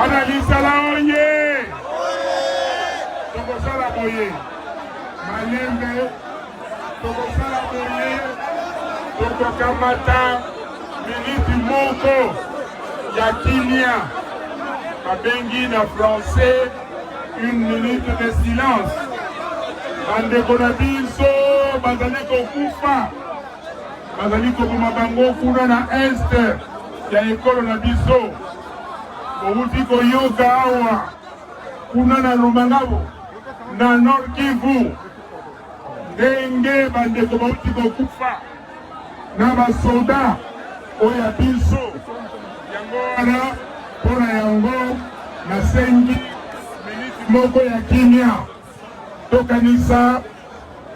Bana Lisala oye! Tokosala boye. Malembe. Tokosala boye. Tokokamata. Minute moko. Ya kimia. Abengi na français. Une minute de silence. Bandeko na biso. Bazali kokufa. Bazali kokuma bango kuna na este. Ya ekolo na biso. Outi koyoka awa kuna na Rumangabo na Nord Kivu ndenge bandeko bauti kokufa na basoda oya biso yango wana mpona yango nasengi miniti moko ya kimia tokanisa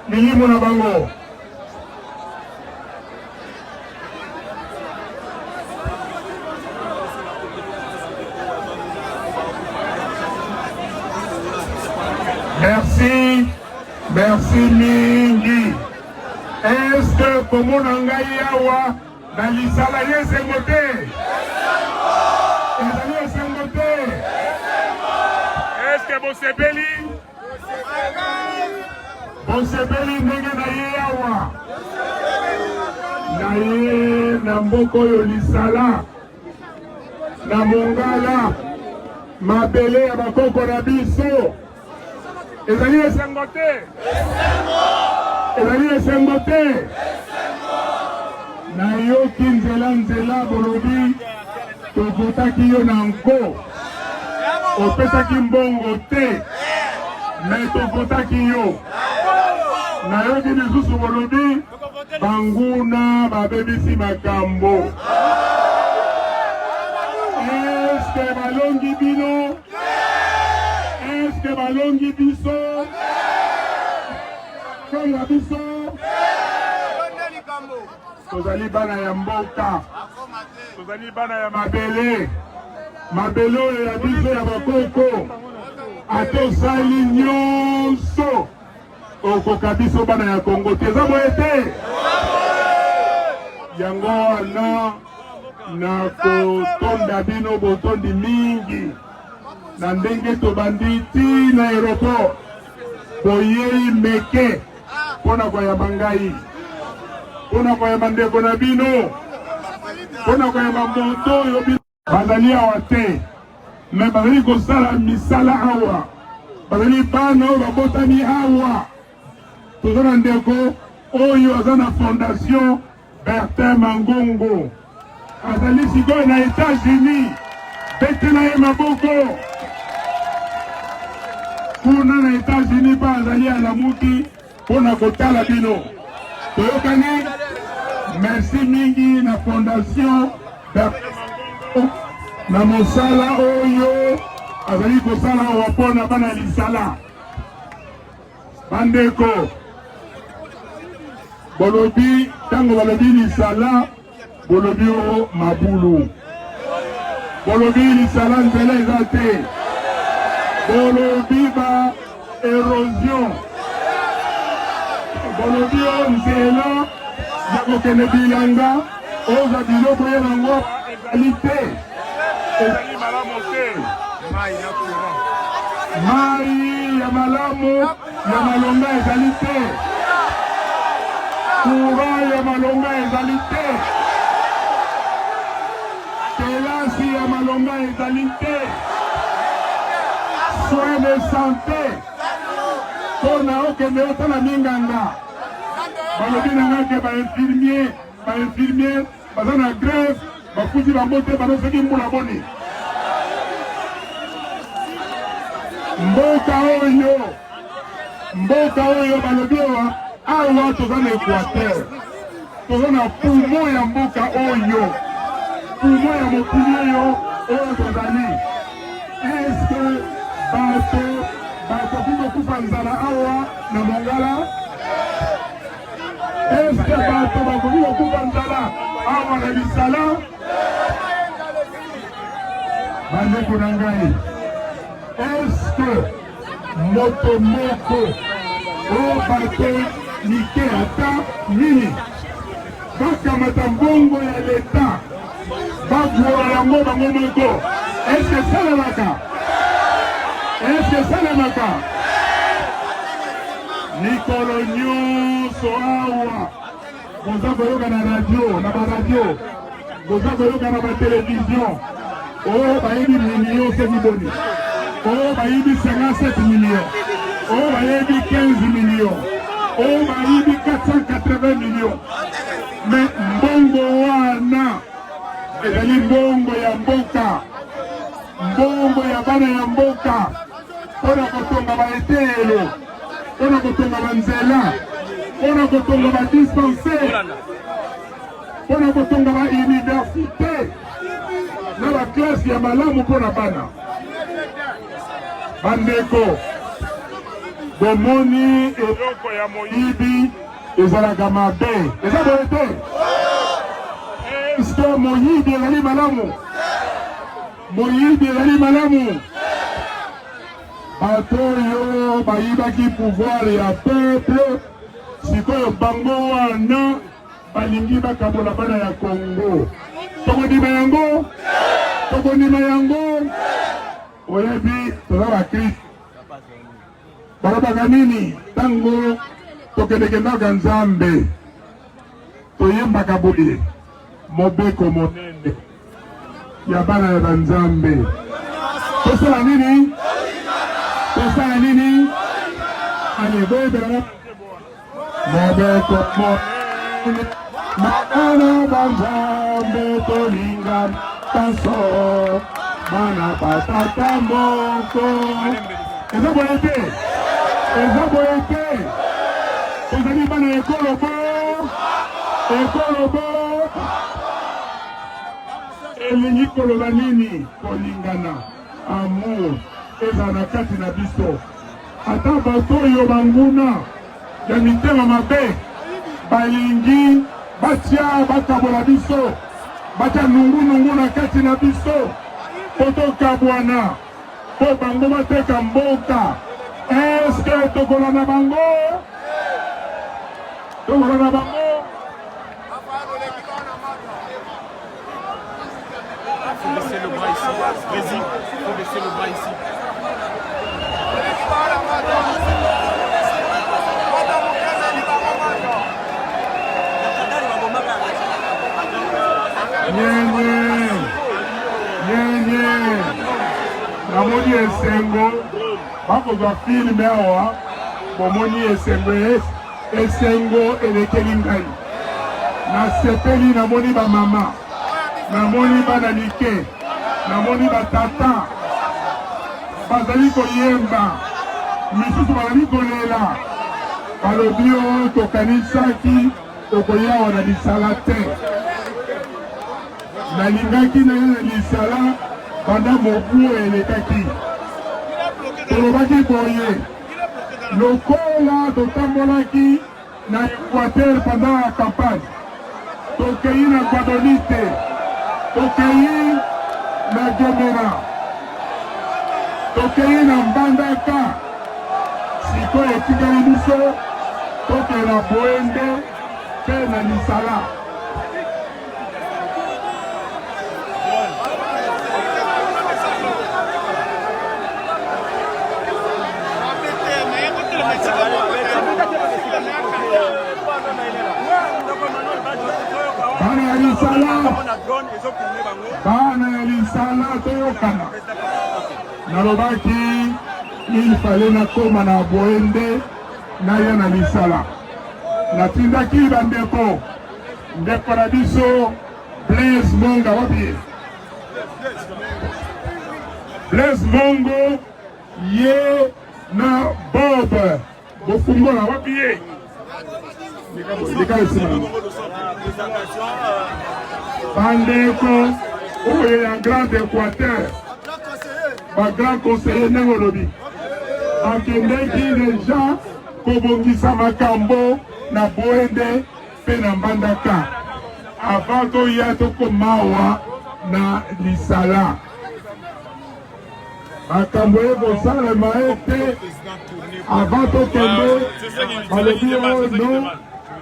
milimo na bango. Merci, merci mingi. Est-ce que comme on a yawa na lisala yesengote? Ezali yesengote? Est-ce que bosepeli? Bosepeli ndenge na yawa. Na ye na mboko yo lisala. Na mongala mabele ya bakoko na biso. Ezali esengote? Ezali esengote? Na yoki nzela bolobi tokotaki yo na nko opesaki mbongo te me tokotaki yo. Na yoki lisusu bolobi banguna babebisi makambo. Eske balongi bino? Eske balongi biso? Konga biso? Tozali bana ya mboka. Tozali bana ya mabele. Mabele oyo ya biso ya bakoko. Atosali nyonso. Okoka biso bana ya Kongo. Teza boye te? Yango wana na kotonda bino botondi mingi. Na ndenge tobandi ti na aéroport boyei meke pona koyamba ngai, pona koyamba ndeko na bino, pona koyamba moto oyo bazali awa te me bazali kosala misala awa, bazali bana oyo babotami awa. Toza na ndeko oyo aza na fondation Bertin Mangongo, azali sikoyo na États-Unis. Betela ye maboko kuna na États-Unis pa azali alamuki pona kotala bino. Toyokani, merci mingi na fondation na mosala oyo azali kosala awa pona bana lisala. Bandeko bolobi tango balobi lisala bolobi o mabulu. Bolobi lisala nzela eza te. Bolobi ba érosion. Bolobi o nzela ya kokende bilanga oza biloko ye nango ezali te. Ezali malamu te. Mai ya malamu ya malonga ezali te. Courant ya malonga ezali te. Kelasi ya malonga ezali te. Soins de santé pona okende otala minganga balobi nanga ke bainfirmier baza na grève bafuti bango te bazoseki mbula boni. Mboka oyo balobi awa toza na Équateur, toza na poumon ya mboka oyo, poumon ya mokili oyo tozali. Est-ce que bato kokufa nzala awa na Mongala? Est-ce que bato kokufa nzala awa na Lisala? Bandeko na ngai, est-ce que moto moko oyo bato nike ata nini bakamata mbongo ya leta bagwora yango bango moko? Est-ce que salamaka? Est-ce que salamaka? Mikolo nyonso awa boza koyoka na radio, na baradio, boza koyoka na batelevizio, oyo bayebi million soki boni, oyo bayebi 57 millions, oyo bayebi 15 millions, oyo bayebi 480 millions. Mais mbongo wana ezali mbongo ya mboka, mbongo ya bana ya mboka, mpona kotonga baetelo, mpona kotonga banzela, mpona kotonga badispensaire, mpona kotonga bauniversité na baklase ya malamu mpona bana. Bandeko, bomoni eloko ya moyibi ezalaka mabe, eza boye te? Eske moyibi ezali malamu? Moyibi ezali malamu? Bato oyo bayibaki pouvoir ya peuple, sikoyo bango wana balingi bakabola bana ya Congo. Tokondima yango? Tokondima yango? Oyebi toza bakristo balobaka nini ntango tokendekendaka Nzambe toyembaka boye mobeko monene ya bana ya banzambe. Tosala nini? Tosala nini? Ale boyebelanga mobeko monene bana banzambe tolingana taso bana patata moko. Eza boye te? Eza boye te? Tozali bana ekolobo, ekolobo. Elingi koloba nini? Kolingana, amour eza na kati na biso. Ata bato oyo banguna ya mitema mabe balingi batia bakabola biso, batia nungu na kati na biso po tokabwana, po bango bateka mboka. Eske tokolana bango? Tokolana bango? Il faut baisser le bras ici. Vas-y, il faut baisser le bras ici. Nyenye namoni esengo bakozwa filme awa, bomoni esengo elekeli ngai. Nasepeli, namoni bamama, namoni bana mike, namoni batata bazali koyemba, misusu bazali kolela, balobi oyo tokanisaki okoyawa na lisala te. Nalingaki na ye na lisala banda mobu elekaki. Tolobaki boye lokola totambolaki na Équateur pendant la campagne, tokei na Guadolite, tokei na Gomera, tokei na Mbandaka, sikoyo etikali biso tokei na Boende mpe na lisala. Bana ya lisala toyokana. Nalobaki il fallait nakoma na Boende naya na lisala. Natindaki bandeko ndeko na biso Blaise Monga wapi? Blaise Mongo ye na Bob Bofungola wapi ye? Bandeko oyo ya Grand Équateur, ba grand conseiller ndenge olobi bakendeki deja kobongisa makambo na Boende mpe na Mbandaka avant toya tokomawa na lisala. Makambo ekosalema ete avant tokende balobi oyo non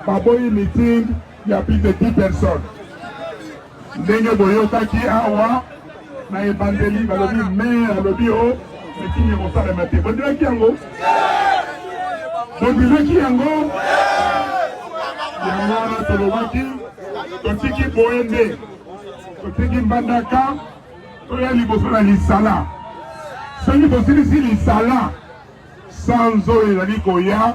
baboyi meeting ya plus de 10 personnes. Ndenge boyokaki awa na ebandeli balobi maire alobi o ekini kosalema te bondimaki yango yango wana tolobaki totiki boende totiki mbandaka toya liboso na lisala soki tosilisi lisala sans oyo ezali koya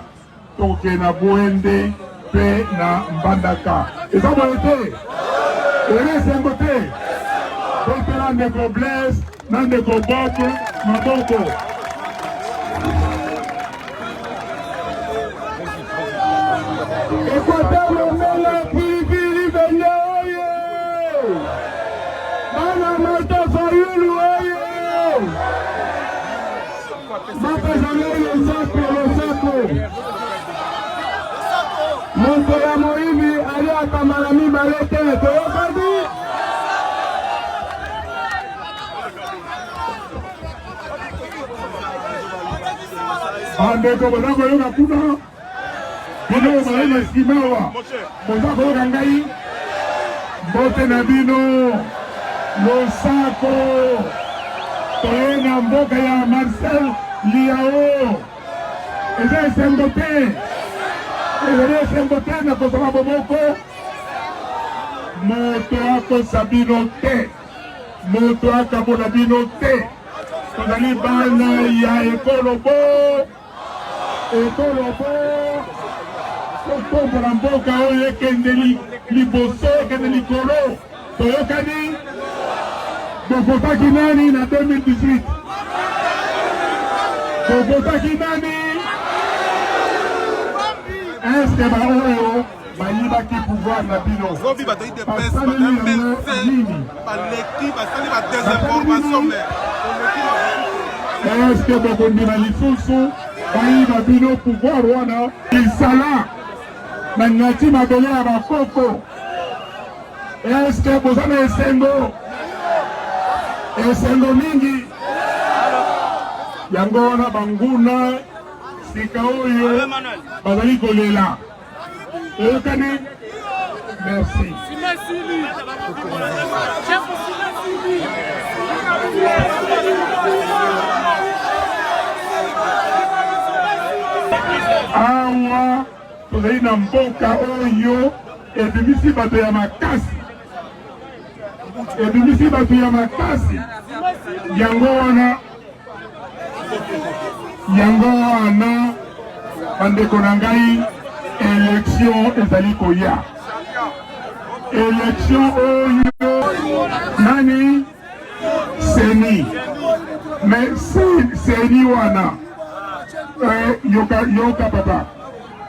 tokokende na boende mpe na mbandaka eza boye te ezali esengo te topela ndeko Blaise na ndeko Bob maboko Equateur Lomela pilipili benye oye Bana Mata Fayulu oye Mata Zanele Sako Monto ya Moimi ali atamalami balete toyokadi Andeko bazako yoka kuna bino balema simawa bazako yoka ngai mbote na bino losako toye na mboka ya Marcel Liao eza esengo te ezali esengo te na kozala bomoko moto akosa bino te moto akabola bino te tozali bana ya ekolobo totombola mboka oyo ekende liboso ekende likolo toyokani bovotaki nani na 2018 bovotaki nani eske baoyo bayibaki pouvoir na bino basaleli nini eske bokondima lisusu bayiba bino pouvoir wana lisala na ngati mabele ya bakoko eske boza na esengo mingi yango wana banguna sika oyo bazali kolela oyokani merci awa tozali na mboka oyo ebimisi bato ya makasi yango wana bandeko na ngai élection ezali koya élection oyo nani seni mais seni wana yoka papa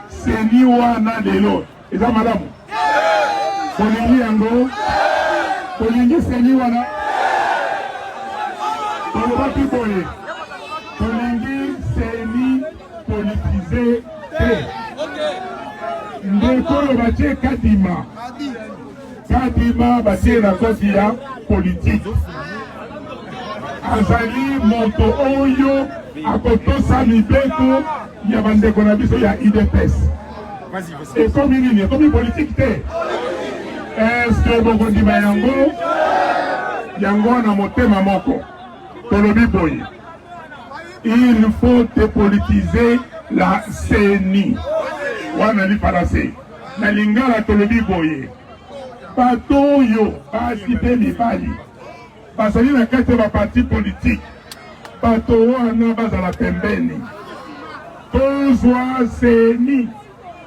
seni wana lelo eza malamu kolingi yango kolingi seni wana tolobaki boye kolingi seni politize te ndeko oyo batie kadima batie na koti ya politike azali moto oyo akotosa mibeko ya bandeko na biso ya UDPS ekomi nini ekomi politike te eske bokondima yango na motema moko tolobi boye il faut dépolitiser la CENI wana liparase na lingala tolobi boye bato oyo basi mpe mibali bazali na kati ya baparti politike bato wana bazala pembeni tozwa CENI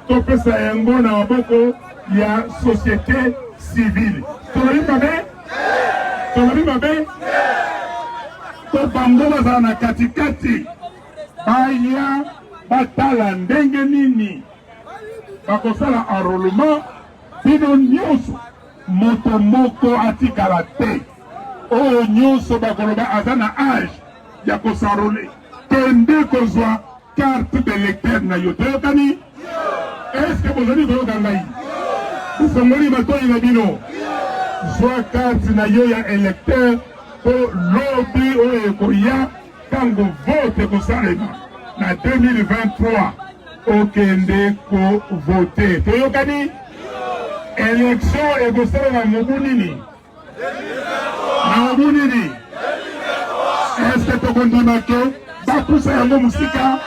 topesa yango na maboko ya société civile tolobi mabe to bango bazala na katikati baya batala ndenge nini bakosala enrôlement bino nyonso moto moko atikala te oyo nyonso bakoloba aza na age ya kosarole kende kozwa carte d'électeur na yo toyokani eske bozali koyoka ngai osongoli matoi na bino zwa carte na yo ya électeur po lobi oyo ekoya ntango vote ekosalema na 2023 okende kovote toyokani élection ekosalema mobu nini na mobu nini Est-ce que tokondima ke bapusa yango musika?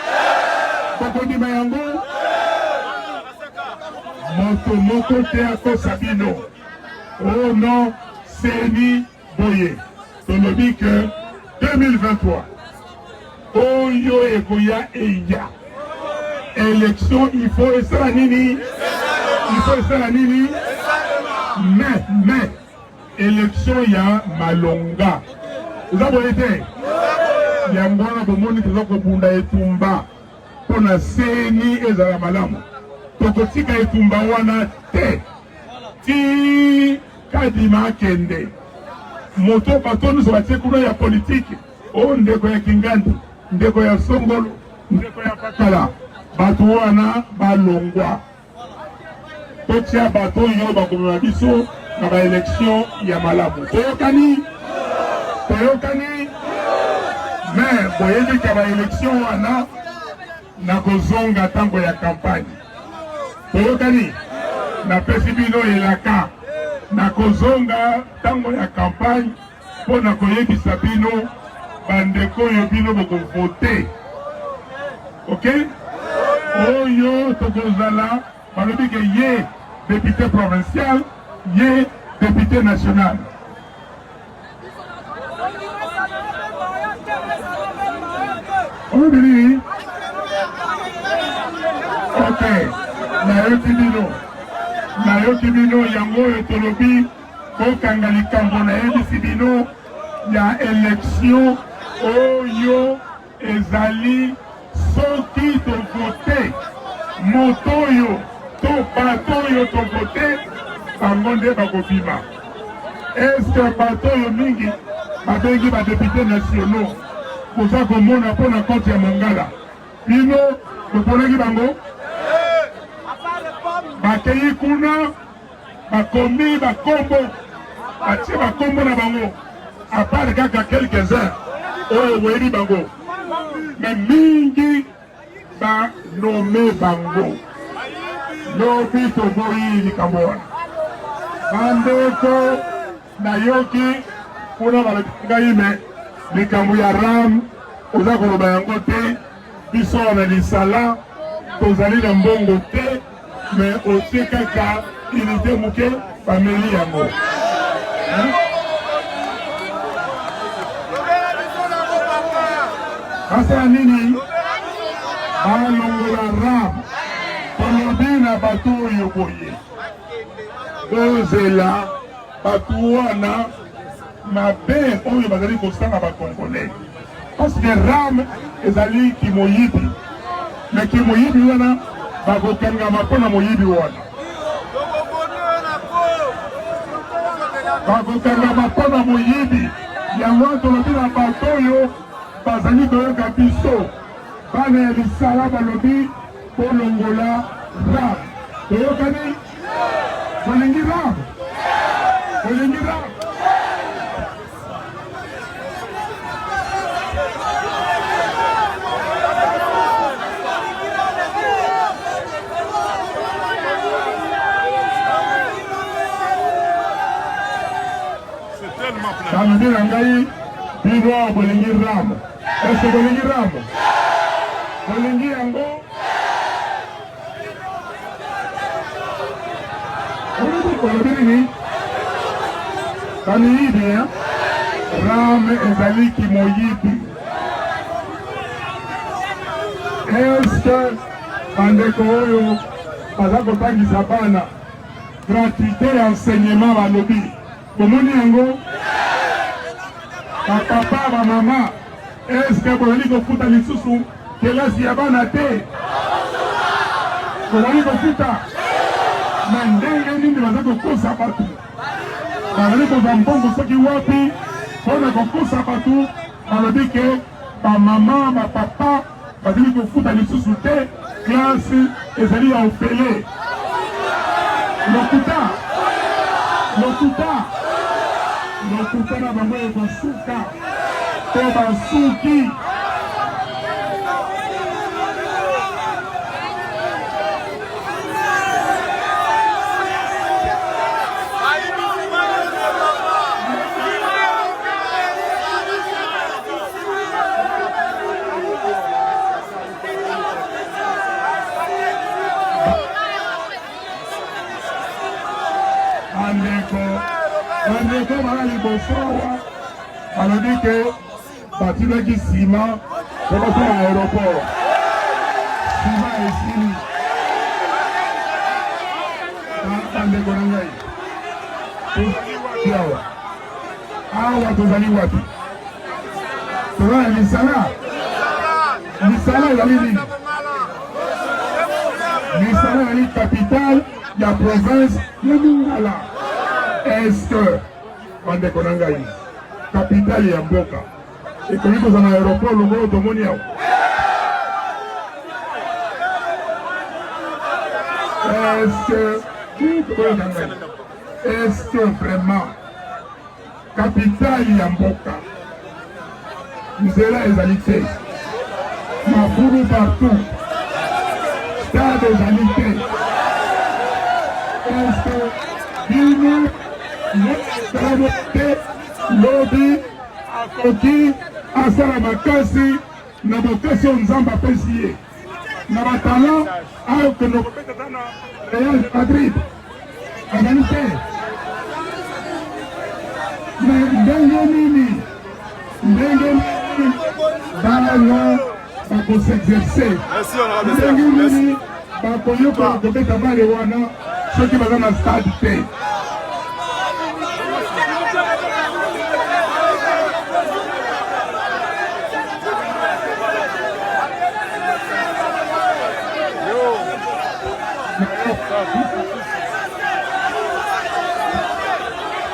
Tokondima yango moto moko te akosa bino. Oh non, Seni Boye. Tolobi que 2023 oyo ekoya eya élection il faut esala nini? Il faut esala nini? Mais élection ya malonga oza boye te yango wana bomoni toza kobunda etumba mpona Seni ezala malamu. Tokotika etumba wana te ti kadima akende moto bato nyonso batie kuna ya politike. O ndeko ya Kingandi, ndeko ya Songolo, ndeko ya Pakala, bato wana balongwa. Totia bato yo bakomema biso na ba élection ya malamu. Toyokani? Mais boyebi ka ba élection wana na kozonga tango ya campagne. Toyokani? Na pesi bino elaka na kozonga tango ya campagne po na koyebisa bino bandeko yo bino bokovote. Ok? Oyo tokozala balobi ke ye député provincial, ye député national. Oyo ok, nayoki bino yango oyo tolobi kokanga likambo nayebisi bino ya élection oyo ezali soki tovote moto oyo to bato oyo tovote bango nde bakobima. Est-ce bato oyo mingi babengi badepute nationaux koza komona mpo na kote ya Mongala bino boponaki bango? Bakei kuna bakomi bakombo batie bakombo na bango à part kaka quelques-uns oyo boyebi bango, mais mingi banome bango. Lobi toboyi likambo wana bandeko nayoki kuna balobi me likambo ya ram oza koloba yango te, biso na lisala tozali na mbongo te, mais otie kaka unité moke bameli yango. Asala nini? Balongola ram tolobi na bato oyo boye bozela bato wana mabe oyo bazali kosanga bakongolais, parce que ram ezali kimoyibi, mais kimoyibi wana bakokangama mpona moyibi wana, bakokangama mpona moyibi. Yango tolobi na bato oyo bazali koyoka biso bana ya lisala balobi kolongola ram. Toyokani? Bolingi ram? Bolingi ram? Balobi na ngai bino bolingi ram. Est-ce bolingi ram? Bolingi yango? Olobini kamiyibi ram ezali kimoyibi. Est-ce bandeko oyo baza kotangisa bana gratuité ya enseignement balobi bomoni yango? Bapapa bamama est-ce bozali kofuta lisusu kelasi ya bana te? Bozali kofuta na ndenge nini baza kokosa bato? Bazali kozwa mbongo soki wapi mpona kokosa bato? Balobi ke bamama bapapa bazali kofuta lisusu te, klase ezali ya ofele. Lokuta na bango ekosuka to basuki. bandeko bala liboso awa balobi ke batinaki nsima po basala aéroport nsima esili bandeko na ngai tozali awa awa tozali wapi toza na misala ezali nini misala ezali capitale ya province ya Lingala. Est-ce que bandeko na ngai capitale ya mboka ekoki kozala na aéroport lokolo tomoni awa? Est-ce que vraiment capitale ya mboka nzela ezali te, mafulu partout, stade ezali te? Est-ce que bino mosalamo te lobi akoki asala makasi na bokasi oyo nzambe apesi ye na batala akende kobetata na Real Madrid azali te? ndenge nini bana bakosexerce, ndenge nini bakoyoka kobeta bale wana soki baza na stade te?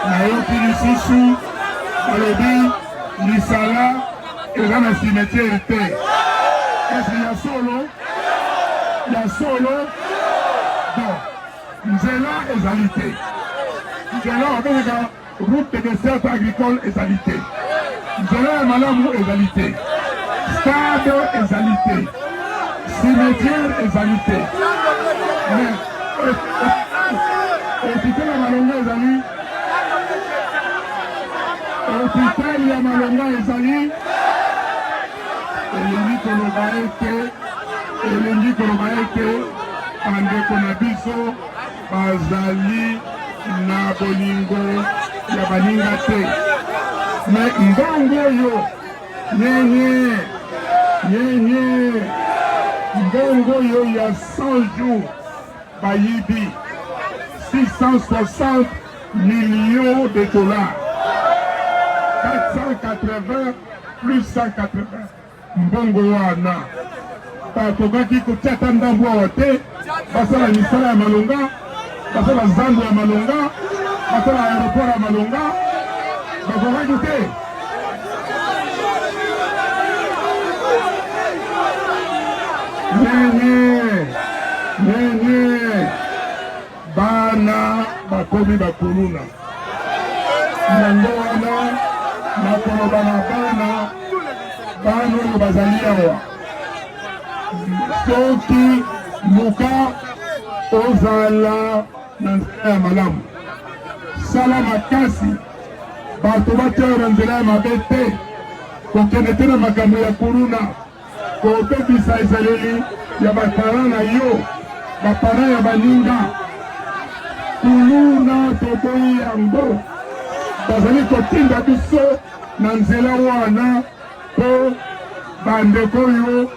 nayoki lisusu balobi lisala eza na cimetière te. Ese ya solo bon nzela ezali te, nzela babengaka route de dessert agricole ezali te, nzela ya malamu ezali te, stade ezali te, cimetière ezali te, hôpital ya Malonga ezali, hôpital ya Malonga ezali. elingi koloba ete bandeko na biso bazali na bolingo ya baninga te, me mbongo oyo nyenye mbongo oyo ya 100 jours bayibi 660 millions de dollars, 480 plus 180 mbongo wana bakokaki kotiaka ndambo awa te, basala misala ya Malonga, basala zando ya Malonga, basala aéroport ya Malonga, bakokaki te. nyenye bana bakomi bakuluna yango wana nakoloba na bana oyo bazali awa, soki luka ozala na nzela ya malamu, sala makasi bato bateya na nzela ya mabe te, kokende te na makambo ya kuluna, kobebisa ezaleli ya bapara na yo, bapara ya baninga. Kuluna toboyi yango, bazali kotinda biso na nzela wana po bandeko oyo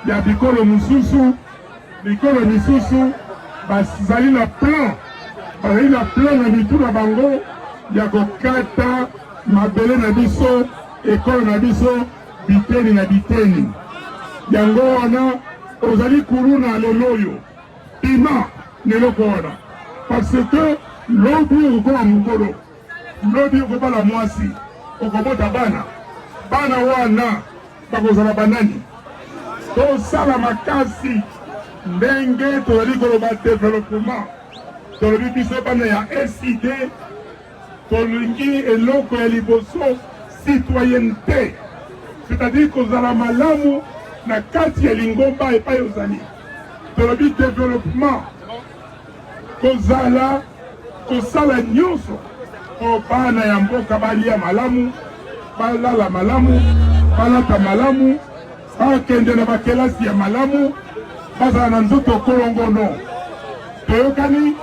ya bikolo misusu bazali na plan na mitu na bango ya kokata mabele na biso, ekolo na biso, biteni na biteni. Yango wana ozali kuluna lelo oyo ima neloko wana, parce que lobi okokola mokolo, lobi okobala mwasi, okobota bana wana bakozala banani. Tosala makasi ndenge tozali koloba développement, tolobi biso bana ya SID, tolingi eloko ya liboso citoyenneté, c'est-à-dire kozala malamu na kati ya lingomba epai ozali. Tolobi développement, kosala nyonso po bana ya mboka balia malamu, balala malamu, balata malamu, bakende na bakelasi ya malamu, bazala na nzoto kolongono. Toyokani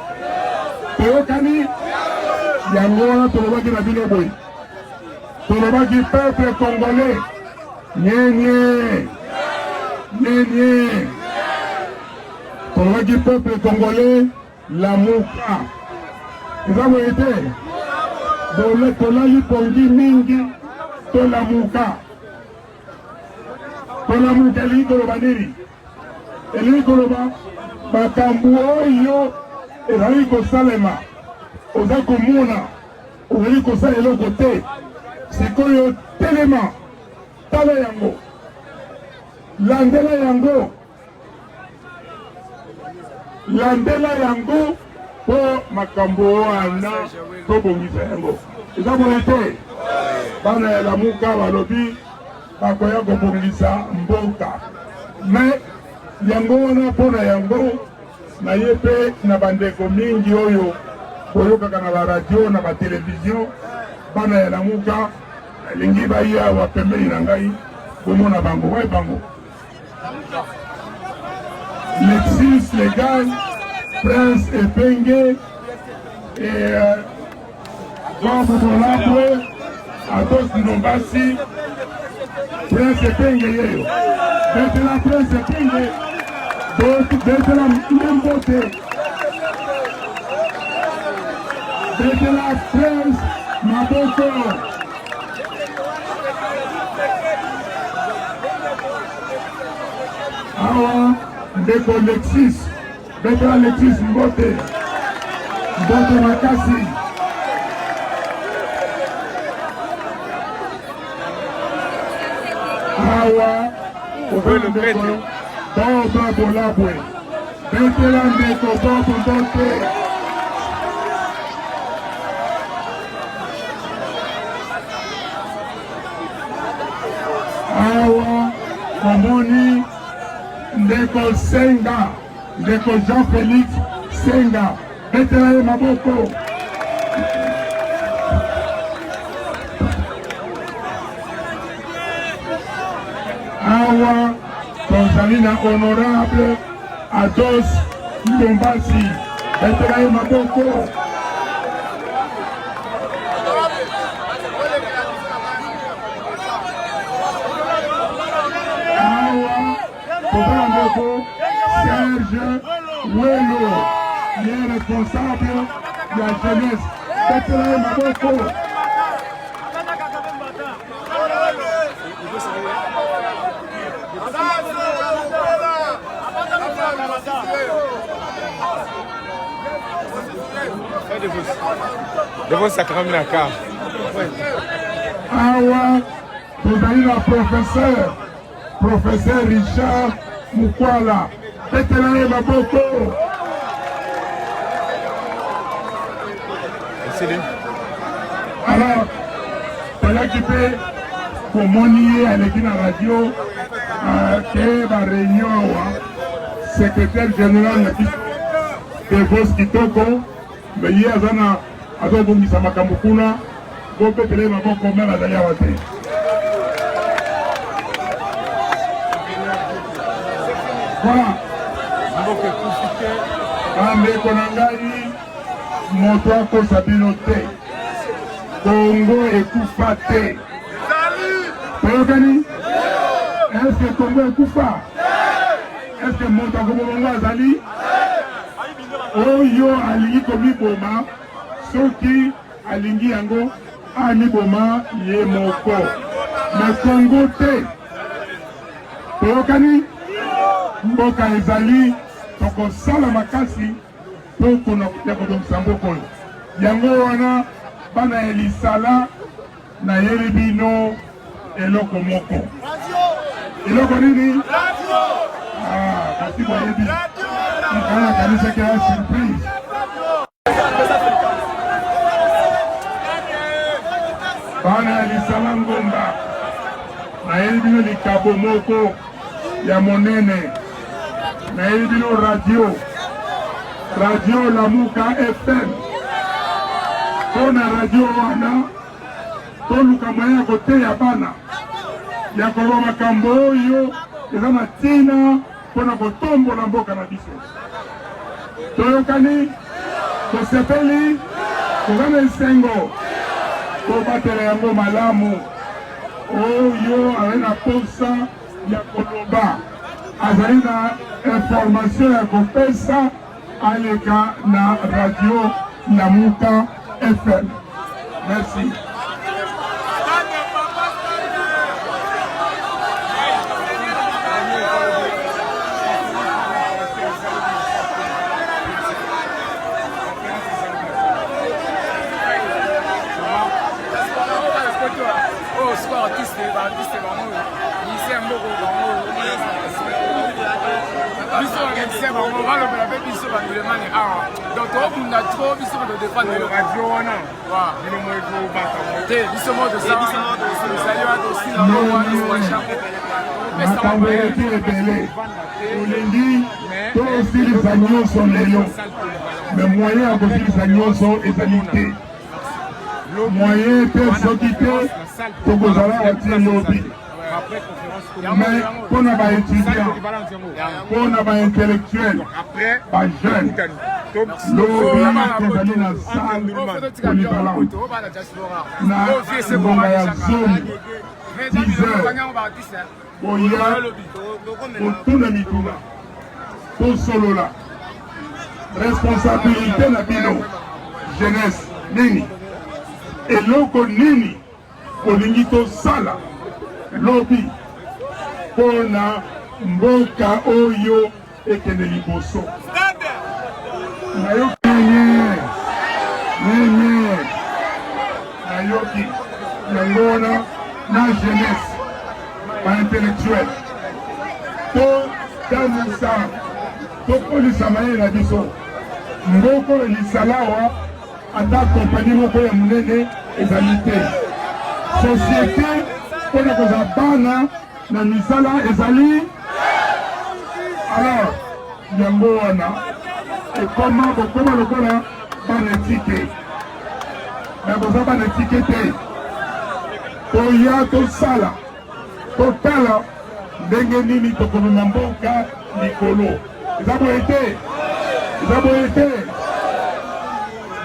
yango wana tolobaki na bino boye tolobaki peuple congolais nyenye tolobaki peuple congolais lamuka eza boye te tolali pongi mingi tolamuka elingi koloba nini elingi koloba makambo oyo ezali kosalema oza komona ozali kosala eloko te sikoyo telema tala yango landela yango mpo makambo wana tobongisa yango eza boye te bana ya lamuka balobi bakoya kobongisa mboka me yango wana mpona yango na ye mpe na bandeko mingi oyo boyokaka na baradio na batelevizio bana ya lamuka elingi bayi awa pembeni na ngai bomona bango wayi bango Lexis Legal Prince Epenge Jean Bobolabwe Ados Ndombasi Prince Epenge yeyo betela Prince Epenge betela Mbote betela Prince Maboko awa ndeko Lexis betela Lexis Mbote makasi awa ndeko Boba Bolabwe betela ndeko Bobo Mbote awa komoni ndeko Senga ndeko Jean-Félix Senga betela ye maboko awa tozali na honorable Ados Ndombasi betela ye maboko awa tozala ndeko Serge Welo ye responsable ya jeunesse betela ye maboko devant sacrament na car awa tozali na professeur Richard Mukwala betela ye maboko alors tolaki mpe komoni ye aleki na radio ke bareunion awa secrétaire général na biso Devos Kitoko me ye azobongisa makambo kuna bobetela ye maboko meme azali awa te voilà bandeko na ngai moto akosa bino te Kongo ekufa te toyokani eske Kongo ekufa eske moto akobomongo azali oyo alingi komiboma soki alingi yango amiboma ye moko me Kongo te toyokani mboka ezali tokosala makasi mpo ya kodongisa mboka oyo yango wana bana ya lisala nayeli bino eloko moko eloko nini kasi boyebi nkana kanisaki ya surprise bana ya lisala ngomba nayeli bino likabo moko ya monene nayeli bino radio Lamuka FM mpona radio wana toluka moyen ya koteya bana ya koloba makambo oyo eza na ntina mpona kotombola mboka na biso toyokani tosepeli toza na esengo tobatela yango malamu oyo azali na posa ya koloba azali na information ya kopesa aleka na radio Lamuka FM. Merci. makambo eti ebele olingi to osilisa nyonso lelo me moyen ya kosilisa nyonso ezali te moyen te soki te tokozala batie lobi mais mpona baétudiant mpona baintellectuel bajeune lobi tozali na salle polyvalente na ngonga ya zone 10 heures oya kotuna mituna tosolola responsabilité na bino jeunesse nini eloko nini olingi tosala lobi mpona mboka oyo ekende liboso nayoki nye nayoki yango wana na jeunesse baintellectuel totambusa tokolisa mayele na biso mboka oyo lisalawa ata kompani moko ya monene ezali te société mpona kozala bana na misala ezali alors yango wana bokoma lokola bana etike me koza bana etike te toya tosala totala ndenge nini tokomema mboka likolo eza boye te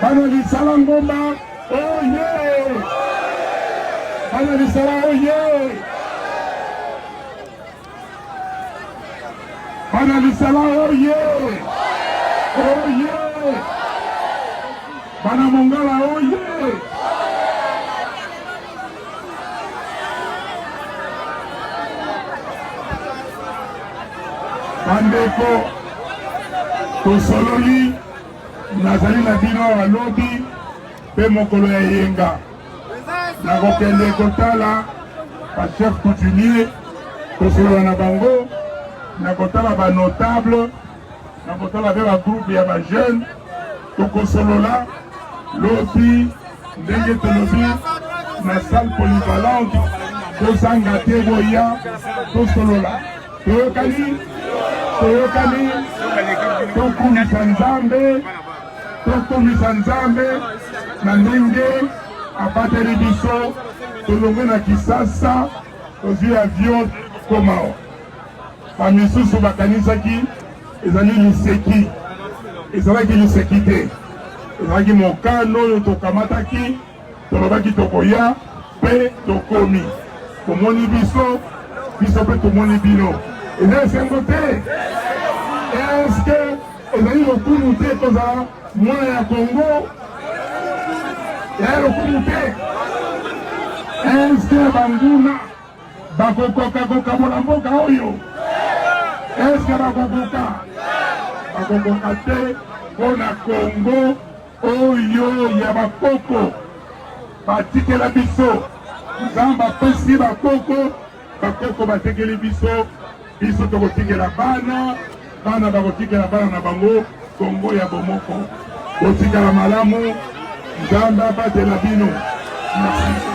bana lisala ngomba oye bana lisala oye bana lisala oye bana mongala oye bandeko tosololi nazali na bino alobi mpe mokolo ya yenga nakokende kotala bachef coutumier tosolola na bango nakotala banotable nakotala mpe bagroupe ya bajeune tokosolola lobi ndenge tolobi na salle polyvalente tosanga te boya tosolola toyokani tokumisa nzambe na ndenge abateli biso tolonge na Kisasa tozwi avion komao bamisusu bakanisaki ezali liseki ezalaki liseki te ezalaki mokano oyo tokamataki tolobaki tokoya mpe tokomi tomoni biso mpe tomoni bino eza esengo te eske ezali lokumu te kozala mwana ya Kongo ya lokumu te eske banguna bakokoka kokabola mboka oyo eske bakokoka te mpona Kongo oyo ya bakoko batikela biso nzambe apesi bakoko batekeli biso tokotikela bana bakotikela bana na bango Kongo ya bomoko kotikala malamu nzambe abatela bino. Merci.